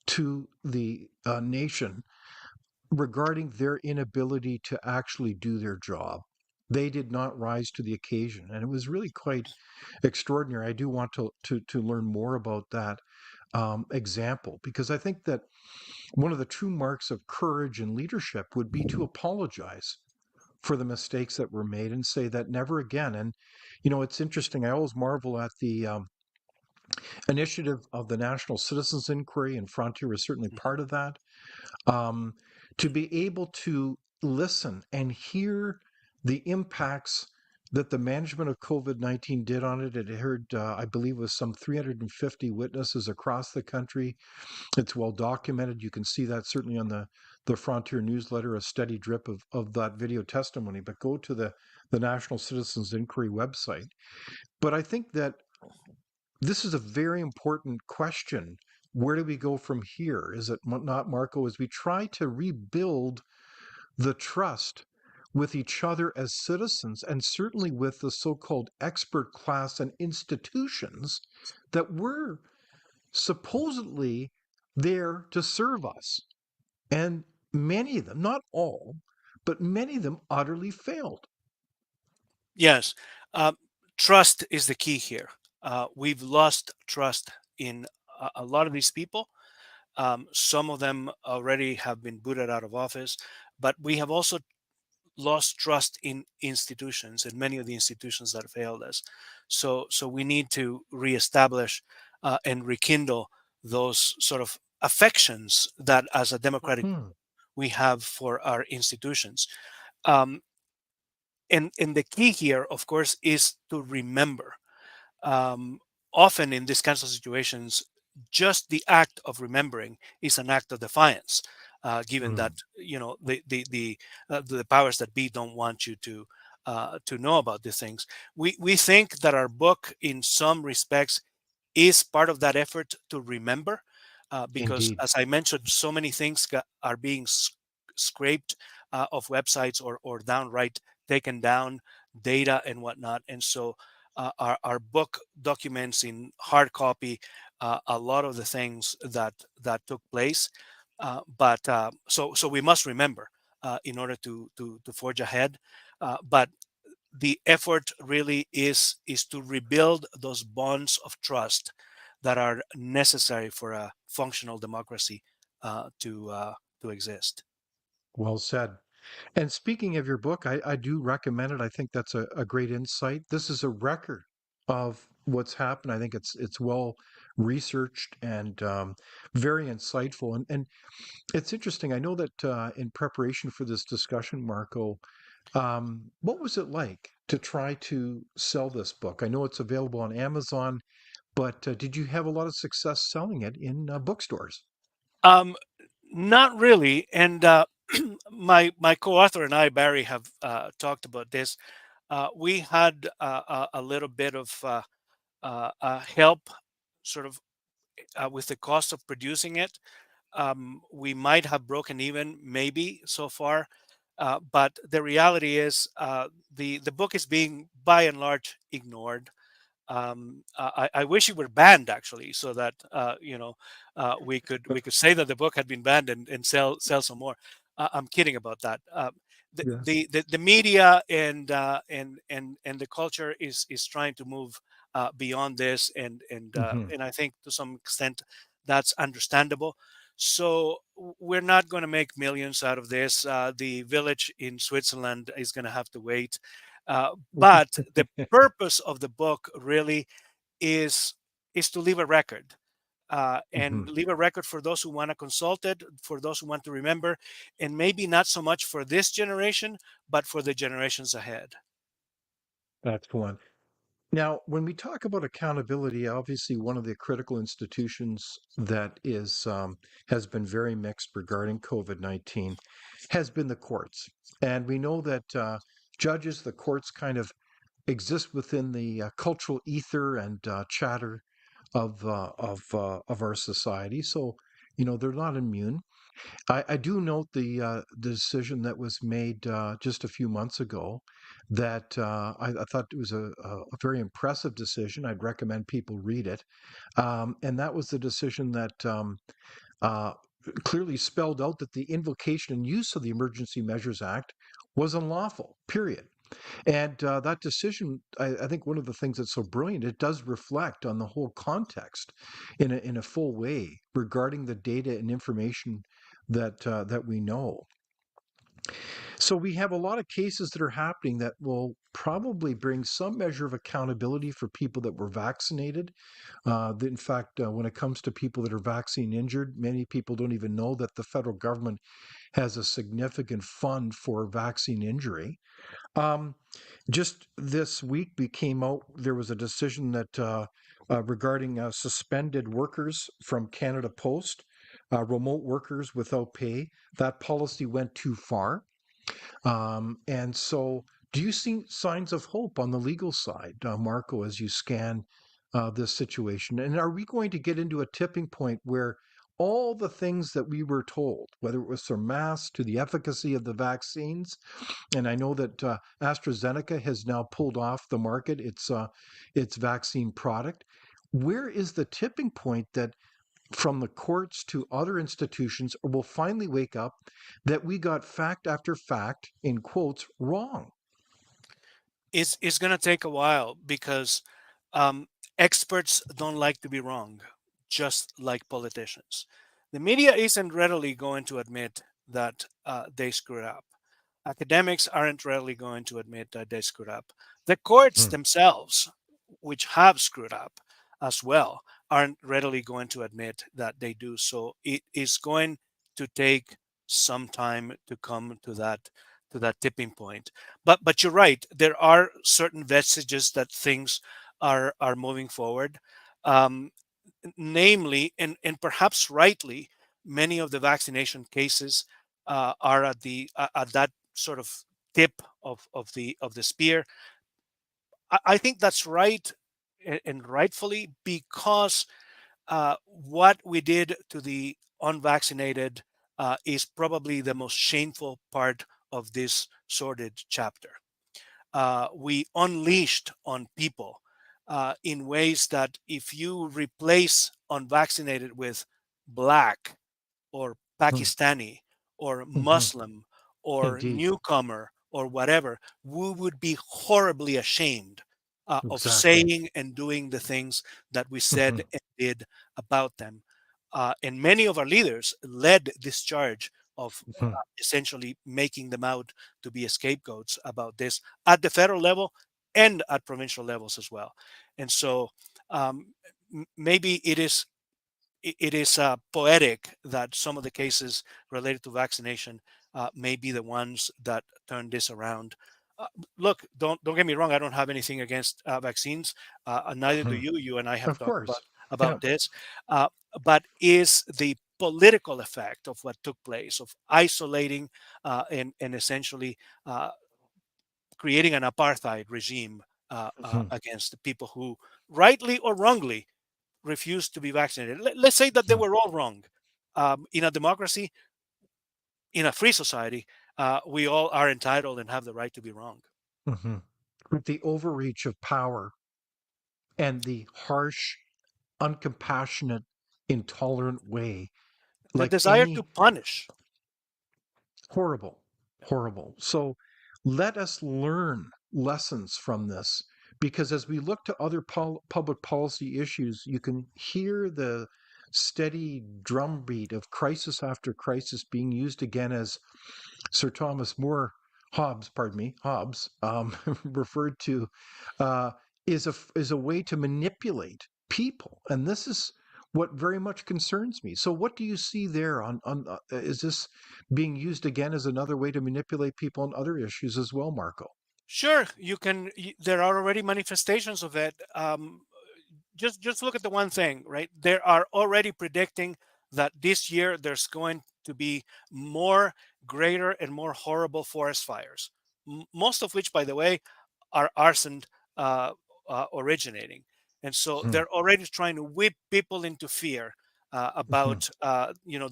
to the nation regarding their inability to actually do their job. They did not rise to the occasion, and it was really quite extraordinary. I do want to learn more about that example, because I think that one of the true marks of courage and leadership would be to apologize for the mistakes that were made and say that never again. And it's interesting. I always marvel at the initiative of the National Citizens Inquiry, and Frontier was certainly part of that. To be able to listen and hear the impacts that the management of COVID-19 did on it. It heard, I believe, was some 350 witnesses across the country. It's well documented. You can see that certainly on the Frontier newsletter, a steady drip of that video testimony. But go to the National Citizens Inquiry website. But I think that this is a very important question. Where do we go from here? Is it not, Marco, as we try to rebuild the trust with each other as citizens, and certainly with the so-called expert class and institutions that were supposedly there to serve us? And many of them, not all, but many of them utterly failed. Yes. Trust is the key here. We've lost trust in a lot of these people. Some of them already have been booted out of office, but we have also lost trust in institutions, and many of the institutions that failed us. So we need to reestablish and rekindle those sort of affections that, as a democratic, we have for our institutions. And the key here, of course, is to remember. Often in these kinds of situations, just the act of remembering is an act of defiance, given that the powers that be don't want you to know about these things. We think that our book, in some respects, is part of that effort to remember, because, Indeed. as I mentioned, so many things are being scraped of websites, or downright taken down, data and whatnot. And so our book documents in hard copy a lot of the things that took place. So we must remember in order to forge ahead. But the effort really is to rebuild those bonds of trust that are necessary for a functional democracy to exist. Well said. And speaking of your book, I do recommend it. I think that's a great insight. This is a record of what's happened. I think it's well researched and very insightful. And it's interesting. I know that in preparation for this discussion, Marco, what was it like to try to sell this book? I know it's available on Amazon, but did you have a lot of success selling it in bookstores? Not really. And my co-author and I, Barry, have talked about this. We had a little bit of help, sort of, with the cost of producing it. We might have broken even, maybe, so far. But the reality is, the book is being, by and large, ignored. I wish it were banned, actually, so that we could say that the book had been banned and sell some more. I'm kidding about that. the media and the culture is trying to move beyond this, and I think to some extent that's understandable. So we're not going to make millions out of this. The village in Switzerland is going to have to wait. But the purpose of the book really is to leave a record, and leave a record for those who want to consult it, for those who want to remember, and maybe not so much for this generation, but for the generations ahead. That's one. Now, when we talk about accountability, obviously one of the critical institutions that has been very mixed regarding COVID-19 has been the courts, and we know that judges, the courts, kind of exist within the cultural ether and chatter of our society. So, they're not immune. I do note the decision that was made just a few months ago that I thought it was a very impressive decision. I'd recommend people read it. And that was the decision that uh, clearly spelled out that the invocation and use of the Emergency Measures Act was unlawful, period. And that decision, I think one of the things that's so brilliant, it does reflect on the whole context in a full way regarding the data and information that we know. So we have a lot of cases that are happening that will probably bring some measure of accountability for people that were vaccinated. In fact, when it comes to people that are vaccine injured, many people don't even know that the federal government has a significant fund for vaccine injury. Um, just this week, there was a decision that regarding suspended workers from Canada Post, remote workers without pay. That policy went too far. And so, do you see signs of hope on the legal side, Marco, as you scan this situation? And are we going to get into a tipping point where all the things that we were told, whether it was from masks to the efficacy of the vaccines, and I know that AstraZeneca has now pulled off the market its vaccine product. Where is the tipping point that from the courts to other institutions will finally wake up that we got fact after fact, in quotes, wrong? It's going to take a while because um, experts don't like to be wrong, just like politicians. The media isn't readily going to admit that they screwed up. Academics aren't readily going to admit that they screwed up. The courts themselves, which have screwed up as well, aren't readily going to admit that they do. So it is going to take some time to come to that tipping point. But you're right. There are certain vestiges that things are moving forward. Um, Namely, and perhaps rightly, many of the vaccination cases are at that sort of tip of the spear. I think that's right, and rightfully, because what we did to the unvaccinated is probably the most shameful part of this sordid chapter. We unleashed on people in ways that if you replace unvaccinated with black or Pakistani or Muslim or Indeed. newcomer or whatever, we would be horribly ashamed of Exactly. saying and doing the things that we said and did about them. And many of our leaders led this charge of essentially making them out to be scapegoats about this at the federal level and at provincial levels as well. And so maybe it is poetic that some of the cases related to vaccination may be the ones that turn this around. Look, don't get me wrong. I don't have anything against vaccines. Neither do you. You and I have Of talked course. about this. But is the political effect of what took place of isolating and essentially creating an apartheid regime against the people who, rightly or wrongly, refused to be vaccinated. Let's say that they were all wrong. In a democracy, in a free society, we all are entitled and have the right to be wrong. With the overreach of power and the harsh, uncompassionate, intolerant way, The like desire to any punish. horrible. Horrible. So let us learn lessons from this, because as we look to other public policy issues, you can hear the steady drumbeat of crisis after crisis being used again, as Sir Thomas More Hobbes, pardon me, Hobbes, referred to, uh, is a way to manipulate people, and this is what very much concerns me. So, what do you see there? Is this being used again as another way to manipulate people on other issues as well, Marco? Sure, there are already manifestations of it. Just look at the one thing, right? They are already predicting that this year there's going to be more greater and more horrible forest fires, most of which, by the way, are arson originating. And so they're already trying to whip people into fear about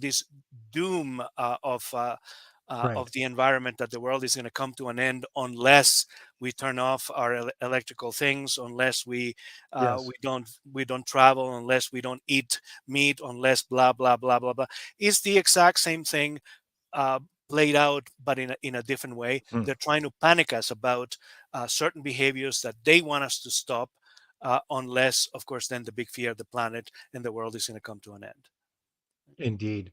this doom of the environment, that the world is going to come to an end unless we turn off our electrical things, unless we don't travel, unless we don't eat meat, unless blah blah blah blah blah. It's the exact same thing played out, but in a different way. They're trying to panic us about certain behaviors that they want us to stop, unless, of course, then the big fear of the planet and the world is going to come to an end. Indeed.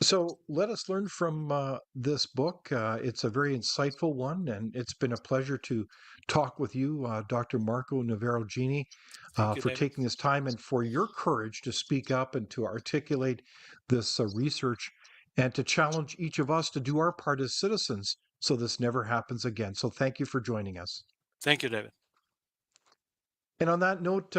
So let us learn from this book. It's a very insightful one, and it's been a pleasure to talk with you, Dr. Marco Navarro-Genie, Thank you, for David. taking this time and for your courage to speak up and to articulate this research and to challenge each of us to do our part as citizens so this never happens again. So thank you for joining us. Thank you, David. And on that note,